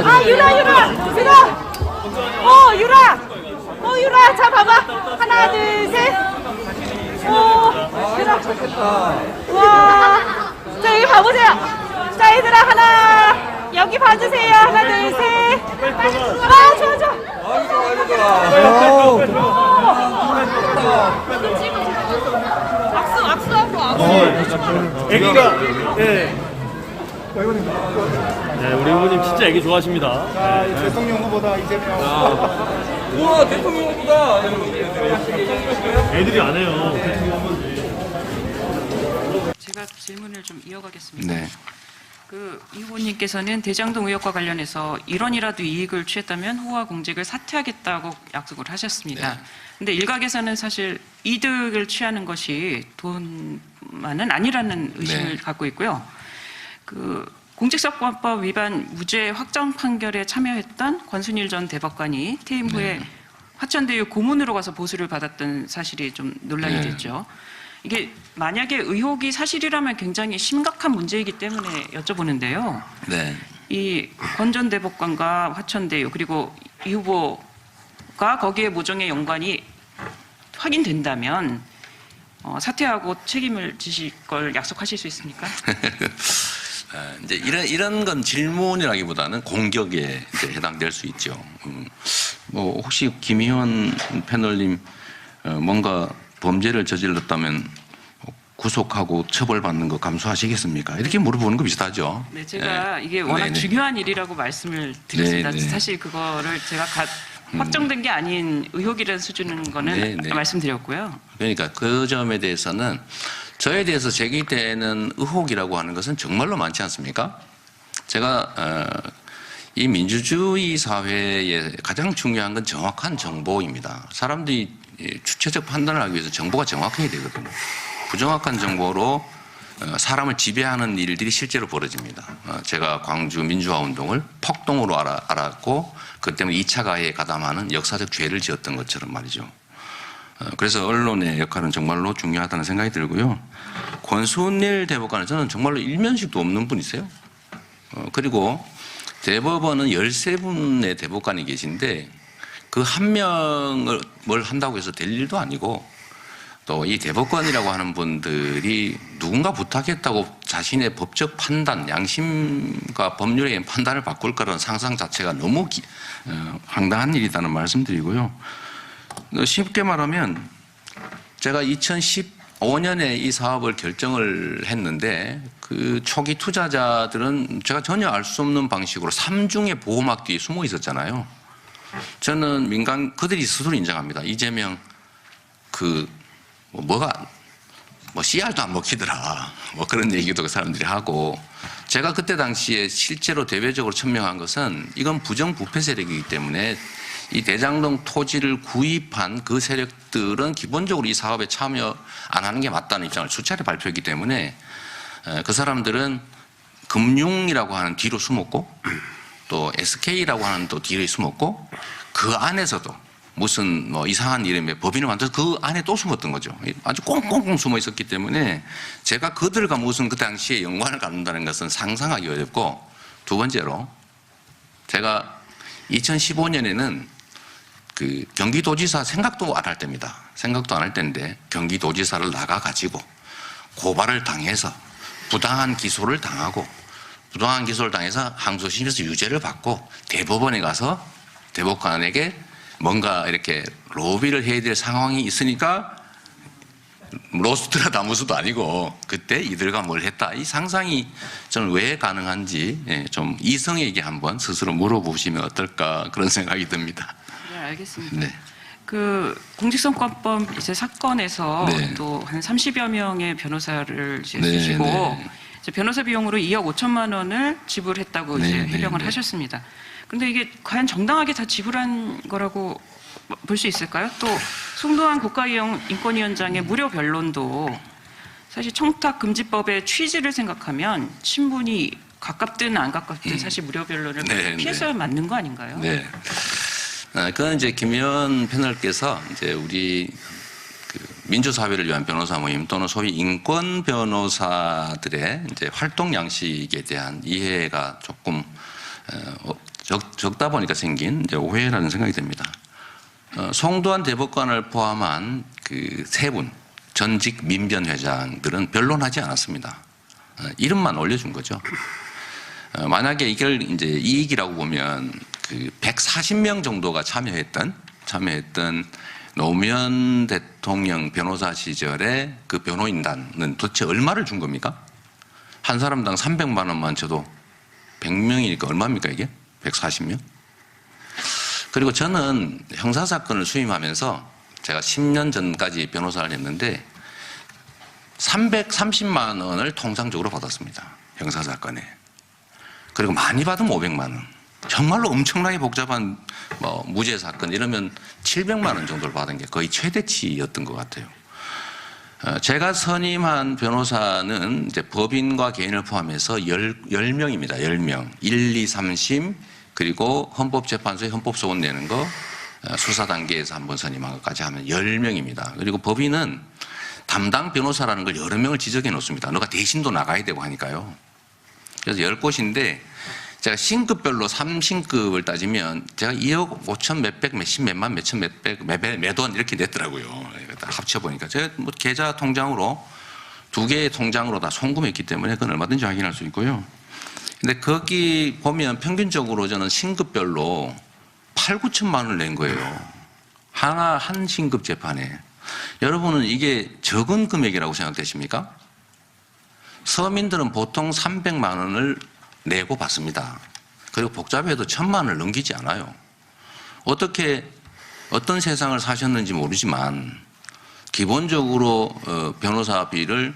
아, 유라. 자, 봐봐. 하나, 둘, 셋. 유라. 와. 자, 여기 봐보세요. 자, 얘들아, 하나. 여기 봐주세요. 하나, 둘, 셋. 아, 좋아. 악수. 애기가, 예. 네, 우리 후보님 진짜 애기 좋아하십니다. 자, 대통령 후보다 이재명. 우와, 대통령 후보다. 애들이 안 해요. 제가 질문을 좀 이어가겠습니다. 네. 이 후보님께서는 대장동 의혹과 관련해서 1원이라도 이익을 취했다면 후보와 공직을 사퇴하겠다고 약속을 하셨습니다. 네. 근데 일각에서는 사실 이득을 취하는 것이 돈만은 아니라는 의심을 네. 갖고 있고요. 공직선거법 위반 무죄 확정 판결에 참여했던 권순일 전 대법관이 퇴임 후에 화천대유 고문으로 가서 보수를 받았던 사실이 좀 논란이 네. 됐죠. 이게 만약에 의혹이 사실이라면 굉장히 심각한 문제이기 때문에 여쭤보는데요. 네. 이 권 전 대법관과 화천대유 그리고 이 후보가 거기에 모종의 연관이 확인된다면 사퇴하고 책임을 지실 걸 약속하실 수 있습니까? 이제 이런 건 질문이라기보다는 공격에 이제 해당될 수 있죠. 뭐 혹시 김희원 패널님 뭔가 범죄를 저질렀다면 구속하고 처벌받는 거 감수하시겠습니까? 이렇게 물어보는 거 비슷하죠. 네, 제가 네. 이게 워낙 네네. 중요한 일이라고 말씀을 드렸습니다. 네네. 사실 그거를 제가 확정된 게 아닌 의혹이라는 수준인 거는 네네. 말씀드렸고요. 그러니까 그 점에 대해서는 저에 대해서 제기되는 의혹이라고 하는 것은 정말로 많지 않습니까? 제가 이 민주주의 사회에 가장 중요한 건 정확한 정보입니다. 사람들이 주체적 판단을 하기 위해서 정보가 정확해야 되거든요. 부정확한 정보로 사람을 지배하는 일들이 실제로 벌어집니다. 제가 광주 민주화 운동을 폭동으로 알았고 그 때문에 2차 가해에 가담하는 역사적 죄를 지었던 것처럼 말이죠. 그래서 언론의 역할은 정말로 중요하다는 생각이 들고요. 권순일 대법관은 저는 정말로 일면식도 없는 분이세요. 그리고 대법원은 13분의 대법관이 계신데 그 한 명을 뭘 한다고 해서 될 일도 아니고 또 이 대법관이라고 하는 분들이 누군가 부탁했다고 자신의 법적 판단, 양심과 법률의 판단을 바꿀 거라는 상상 자체가 너무 황당한 일이라는 말씀드리고요. 쉽게 말하면 제가 2015년에 이 사업을 결정을 했는데 그 초기 투자자들은 제가 전혀 알 수 없는 방식으로 삼중의 보호막 뒤에 숨어 있었잖아요. 저는 그들이 스스로 인정합니다. 이재명 씨알도 안 먹히더라. 뭐 그런 얘기도 그 사람들이 하고 제가 그때 당시에 실제로 대외적으로 천명한 것은 이건 부정부패 세력이기 때문에 이 대장동 토지를 구입한 그 세력들은 기본적으로 이 사업에 참여 안 하는 게 맞다는 입장을 수차례 발표했기 때문에 그 사람들은 금융이라고 하는 뒤로 숨었고 또 SK라고 하는 또 뒤로 숨었고 그 안에서도 무슨 뭐 이상한 이름의 법인을 만들어서 그 안에 또 숨었던 거죠. 아주 꽁꽁꽁 숨어 있었기 때문에 제가 그들과 무슨 그 당시에 연관을 갖는다는 것은 상상하기 어렵고 두 번째로 제가 2015년에는 그 경기도지사 생각도 안 할 때입니다. 생각도 안 할 때인데 경기도지사를 나가가지고 고발을 당해서 부당한 기소를 당하고 부당한 기소를 당해서 항소심에서 유죄를 받고 대법원에 가서 대법관에게 뭔가 이렇게 로비를 해야 될 상황이 있으니까 로스트라다무스도 아니고 그때 이들과 뭘 했다. 이 상상이 저는 왜 가능한지 좀 이성에게 한번 스스로 물어보시면 어떨까 그런 생각이 듭니다. 네, 알겠습니다. 네. 공직선거법 이제 사건에서 네. 또 한 30여 명의 변호사를 이제 네, 쓰시고 네. 이제 변호사 비용으로 2억 5천만 원을 지불했다고 네, 이제 네, 해명을 네. 하셨습니다. 근데 이게 과연 정당하게 다 지불한 거라고 볼 수 있을까요? 또 송도한 국가이용 인권위원장의 무료 변론도 사실 청탁금지법의 취지를 생각하면 친분이 가깝든 안 가깝든 사실 무료 변론을 네, 피해서야 맞는 거 아닌가요? 네. 그건 이제 김의원 패널께서 이제 우리 민주사회를 위한 변호사 모임 또는 소위 인권 변호사들의 이제 활동 양식에 대한 이해가 조금 적다 보니까 생긴 이제 오해라는 생각이 듭니다. 송도한 대법관을 포함한 그 세 분 전직 민변 회장들은 변론하지 않았습니다. 이름만 올려준 거죠. 만약에 이걸 이제 이익이라고 보면 그 140명 정도가 참여했던 노무현 대통령 변호사 시절에 그 변호인단은 도대체 얼마를 준 겁니까? 한 사람당 300만 원만 줘도 100명이니까 얼마입니까 이게? 140명? 그리고 저는 형사사건을 수임하면서 제가 10년 전까지 변호사를 했는데 330만 원을 통상적으로 받았습니다. 형사사건에. 그리고 많이 받으면 500만 원. 정말로 엄청나게 복잡한 뭐 무죄 사건 이러면 700만 원 정도를 받은 게 거의 최대치였던 것 같아요. 제가 선임한 변호사는 이제 법인과 개인을 포함해서 10명입니다. 10명. 1, 2, 3심 그리고 헌법재판소에 헌법소원 내는 거 수사 단계에서 한번 선임한 것까지 하면 10명입니다. 그리고 법인은 담당 변호사라는 걸 여러 명을 지정해 놓습니다. 너가 대신도 나가야 되고 하니까요. 그래서 10곳인데 제가 신급별로 3신급을 따지면 제가 2억 5천 몇백 몇십 몇만 몇천 몇백 몇원 이렇게 냈더라고요. 합쳐보니까 제가 뭐 계좌 통장으로 2개의 통장으로 다 송금했기 때문에 그건 얼마든지 확인할 수 있고요. 근데 거기 보면 평균적으로 저는 신급별로 8, 9천만 원을 낸 거예요. 한 신급 재판에. 여러분은 이게 적은 금액이라고 생각되십니까? 서민들은 보통 300만 원을 내고 받습니다. 그리고 복잡해도 1000만 원을 넘기지 않아요. 어떤 세상을 사셨는지 모르지만 기본적으로 변호사비를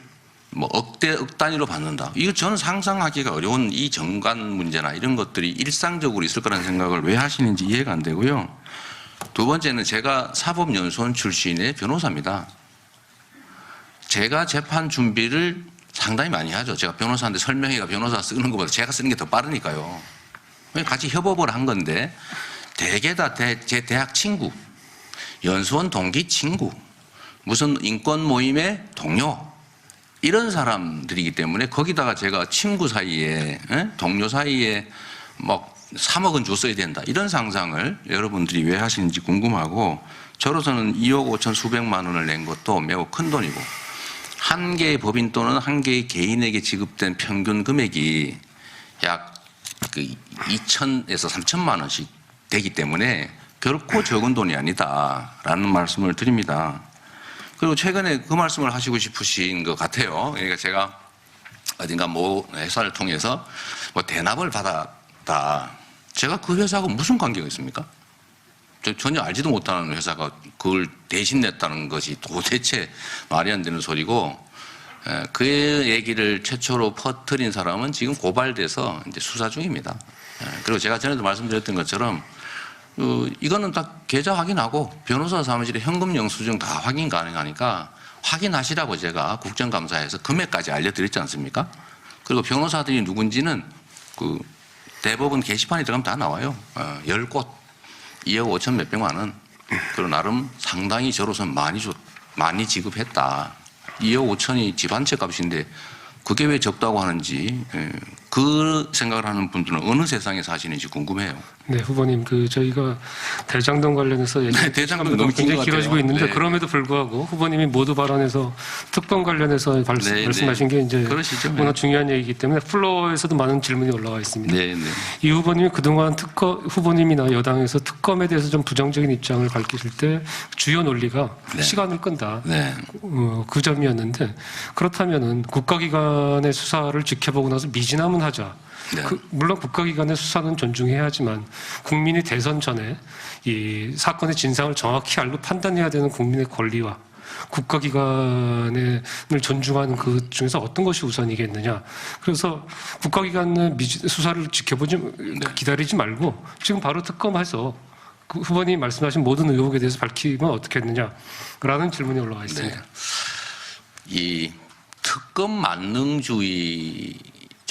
뭐 억 단위로 받는다. 이거 저는 상상하기가 어려운 이 정관 문제나 이런 것들이 일상적으로 있을 거라는 생각을 왜 하시는지 이해가 안 되고요. 두 번째는 제가 사법연수원 출신의 변호사입니다. 제가 재판 준비를 상당히 많이 하죠. 제가 변호사한테 설명회가 변호사 쓰는 것보다 제가 쓰는 게 더 빠르니까요. 같이 협업을 한 건데 대개 다 제 대학 친구, 연수원 동기 친구, 무슨 인권 모임의 동료 이런 사람들이기 때문에 거기다가 제가 친구 사이에 동료 사이에 막 3억은 줬어야 된다 이런 상상을 여러분들이 왜 하시는지 궁금하고 저로서는 2억 5천 수백만 원을 낸 것도 매우 큰 돈이고 한 개의 법인 또는 한 개의 개인에게 지급된 평균 금액이 약 2천에서 3천만 원씩 되기 때문에 결코 적은 돈이 아니다라는 말씀을 드립니다. 그리고 최근에 그 말씀을 하시고 싶으신 것 같아요. 그러니까 제가 어딘가 뭐 회사를 통해서 뭐 대납을 받았다. 제가 그 회사하고 무슨 관계가 있습니까? 전혀 알지도 못하는 회사가 그걸 대신 냈다는 것이 도대체 말이 안 되는 소리고 그 얘기를 최초로 퍼뜨린 사람은 지금 고발돼서 이제 수사 중입니다. 그리고 제가 전에도 말씀드렸던 것처럼 이거는 다 계좌 확인하고 변호사 사무실에 현금 영수증 다 확인 가능하니까 확인하시라고 제가 국정감사에서 금액까지 알려드렸지 않습니까? 그리고 변호사들이 누군지는 그 대법원 게시판에 들어가면 다 나와요. 10곳 2억 5천 몇백만 원. 그리고 나름 상당히 저로서는 많이 지급했다. 2억 5천이 집 한 채 값인데 그게 왜 적다고 하는지 그 생각을 하는 분들은 어느 세상에 사시는지 궁금해요. 네, 후보님, 저희가 대장동 관련해서 대장동 너무 긴 굉장히 것 길어지고 같아요. 있는데 네. 그럼에도 불구하고 후보님이 모두 발언해서 특검 관련해서 말씀하신 게 이제 그러시죠. 워낙 중요한 얘기이기 때문에 플로어에서도 많은 질문이 올라와 있습니다. 네, 네. 이 후보님이 그동안 후보님이나 여당에서 특검에 대해서 좀 부정적인 입장을 밝히실 때 주요 논리가 네. 시간을 끈다. 네. 그 점이었는데 그렇다면은 국가기관의 수사를 지켜보고 나서 미진하면 하자. 네. 물론 국가기관의 수사는 존중해야 하지만 국민이 대선 전에 이 사건의 진상을 정확히 알고 판단해야 되는 국민의 권리와 국가기관을 존중하는 그 중에서 어떤 것이 우선이겠느냐. 그래서 국가기관의 수사를 기다리지 말고 지금 바로 특검해서 그 후보님이 말씀하신 모든 의혹에 대해서 밝히면 어떻겠느냐라는 질문이 올라와 있습니다. 네. 이 특검 만능주의적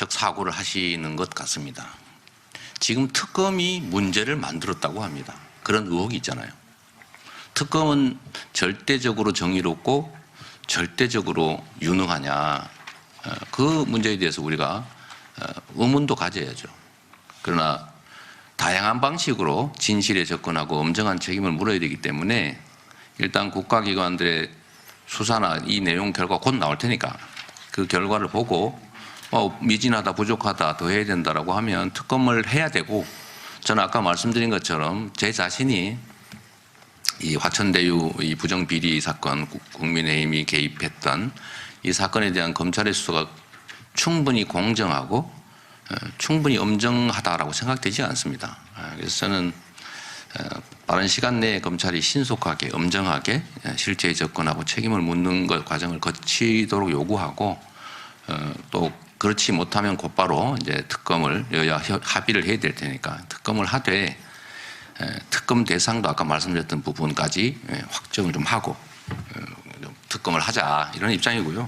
사고를 하시는 것 같습니다. 지금 특검이 문제를 만들었다고 합니다. 그런 의혹이 있잖아요. 특검은 절대적으로 정의롭고 절대적으로 유능하냐. 그 문제에 대해서 우리가 의문도 가져야죠. 그러나 다양한 방식으로 진실에 접근하고 엄정한 책임을 물어야 되기 때문에 일단 국가기관들의 수사나 이 내용 결과 곧 나올 테니까 그 결과를 보고 미진하다, 부족하다, 더 해야 된다라고 하면 특검을 해야 되고, 저는 아까 말씀드린 것처럼 제 자신이 이 화천대유 이 부정비리 사건, 국민의힘이 개입했던 이 사건에 대한 검찰의 수사가 충분히 공정하고 충분히 엄정하다라고 생각되지 않습니다. 그래서 저는 빠른 시간 내에 검찰이 신속하게, 엄정하게 실체에 접근하고 책임을 묻는 것 과정을 거치도록 요구하고, 또 그렇지 못하면 곧바로 이제 특검을 여야 합의를 해야 될 테니까 특검을 하되, 특검 대상도 아까 말씀드렸던 부분까지 확정을 좀 하고 특검을 하자, 이런 입장이고요.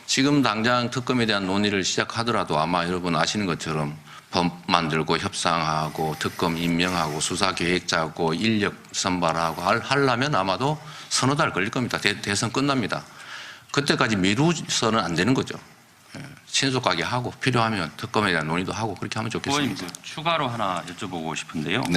지금 당장 특검에 대한 논의를 시작하더라도 아마 여러분 아시는 것처럼 법 만들고 협상하고 특검 임명하고 수사 계획 짜고 인력 선발하고 하려면 아마도 서너 달 걸릴 겁니다. 대선 끝납니다. 그때까지 미루서는 안 되는 거죠. 신속하게 하고 필요하면 특검에 대한 논의도 하고 그렇게 하면 좋겠습니다. 의원님, 추가로 하나 여쭤보고 싶은데요. 네.